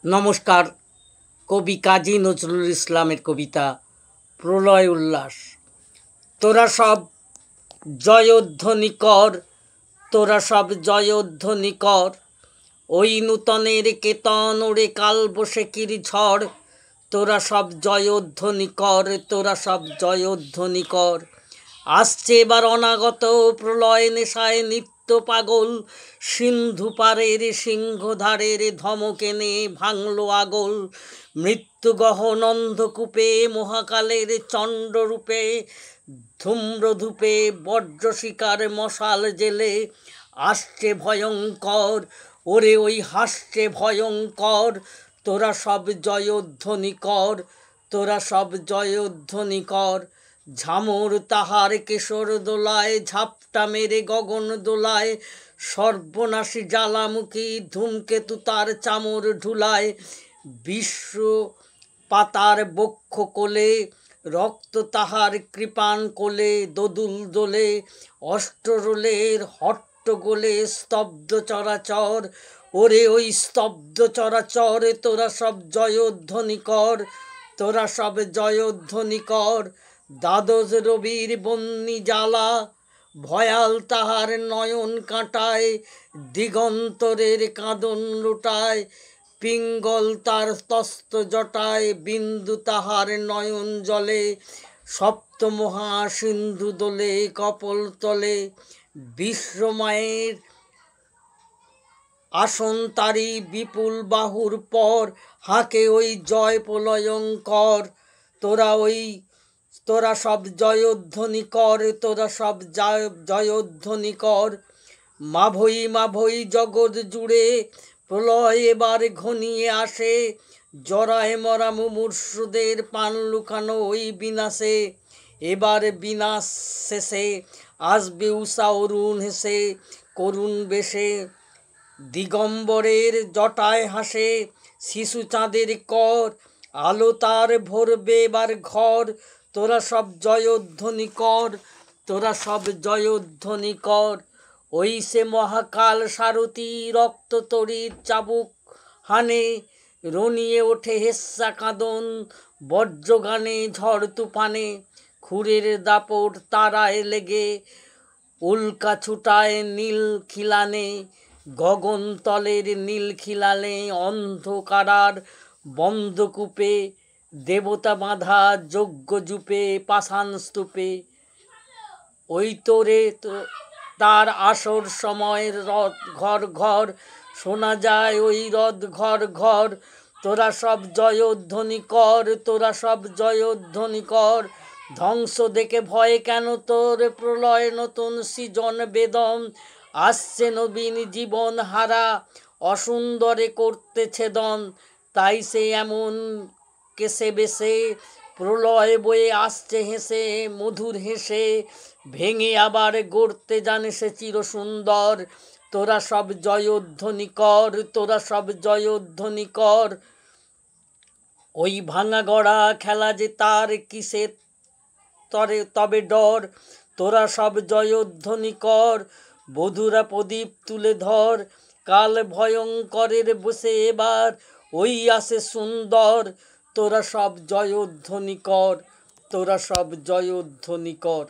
নমস্কার। কবি কাজী নজরুল ইসলামের কবিতা প্রলয় উল্লাস। তোরা সব জয়ধ্বনি কর, তোরা সব জয়ধ্বনি কর, ওই নূতনের কেতন ওরে কালবৈশাখীর ঝড়। তোরা সব জয়ধ্বনি কর, তোরা সব জয়ধ্বনি কর। আসছে এবার অনাগত প্রলয় নেশায় নিত্য পাগল, সিন্ধু পারের সিংহধারের ধমকেনে ভাঙলো আগল। মৃত্যু গহন অন্ধকূপে মহাকালের চণ্ডরূপে, ধূম্রধূপে বজ্র শিকার মশাল জেলে আসছে ভয়ঙ্কর, ওরে ওই হাসছে ভয়ঙ্কর। তোরা সব জয়ধ্বনি কর, তোরা সব জয়ধ্বনি কর। ঝামর তাহার কেশর দোলায়, ঝাপটা মেরে গগন দোলায়, সর্বনাশী জ্বালামুখী ধূমকেতু তার চামর ঢুলায়। বিশ্ব পাতার বক্ষ কোলে, রক্ত তাহার কৃপাণ কোলে দোদুল দোলে, অষ্টরোলের হট্টগোলে স্তব্ধ চরাচর, ওরে ওই স্তব্ধ চরাচর। তোরা সব জয়ধ্বনি কর, তোরা সব জয়ধ্বনি কর। দ্বাদশ রবির বন্যি জ্বালা, ভয়াল তাহার নয়ন কাঁটায়, দিগন্তরের কাঁদন লুটায়, পিঙ্গল তার তস্ত জটায়, বিন্দু তাহার নয়ন জলে, সপ্ত মহা সিন্ধু দোলে কপল তলে। বিশ্বমায়ের আসন তারি বিপুল বাহুর পর, হাঁকে ওই জয় প্রলয়ঙ্কর। তোরা সব জয়ধ্বনি কর, তোরা সব জয়ধ্বনি কর। মাভৈ জগৎ জুড়ে প্রলয় এবার ঘনিয়ে আসে, জরায় মরা মুমূর্ষুদের প্রাণ লুকানো ওই বিনাশে। এবার বিনাশ শেষে আসবে উষা অরুণ হেসে করুণ বেশে, দিগম্বরের জটায় হাসে শিশু চাঁদের কর, আলো তার ভরবে এবার ঘর। তোরা সব জয়ধ্বনি কর, তোরা সব জয়ধ্বনি কর। ওই সে মহাকাল সারথি রক্ত তড়িৎ চাবুক হানে, রনিয়ে ওঠে হেস্যা কাঁদন বজ্রগানে ঝড় তুফানে। খুরের দাপট তারায় লেগে উল্কা ছুটায় নীল খিলানে, গগন তলের নীল খিলানে অন্ধকারার বন্ধকূপে, দেবতা বাঁধা যজ্ঞ জূপে পাষাণ স্তূপে। ওই তোরে তার আসর সময়ের রথ ঘর ঘর, শোনা যায় ওই রথ ঘর ঘর। তোরা সব জয়ধ্বনি কর, তোরা সব জয়ধ্বনি কর। ধ্বংস দেখে ভয় কেন তোর, প্রলয় নতুন সৃজন বেদম। আসছে নবীন জীবন হারা, অসুন্দরে করতে ছেদন। তাই সে এমন কেসে বেসে, প্রলয় বয়ে আসছে হেসে মধুর হেসে, ভেঙে আবার গড়তে জানে সে চিরসুন্দর। তোরা সব জয়ধ্বনি কর, তোরা সব জয়ধ্বনি কর। ওই ভাঙা গড়া খেলা যে তার কিসে তবে ডর। তোরা সব জয়ধ্বনি কর, বধুরা প্রদীপ তুলে ধর। কাল ভয়ঙ্করের বসে এবার ওই আসে সুন্দর। তোরা সব জয়ধ্বনি কর, তোরা সব জয়ধ্বনি কর।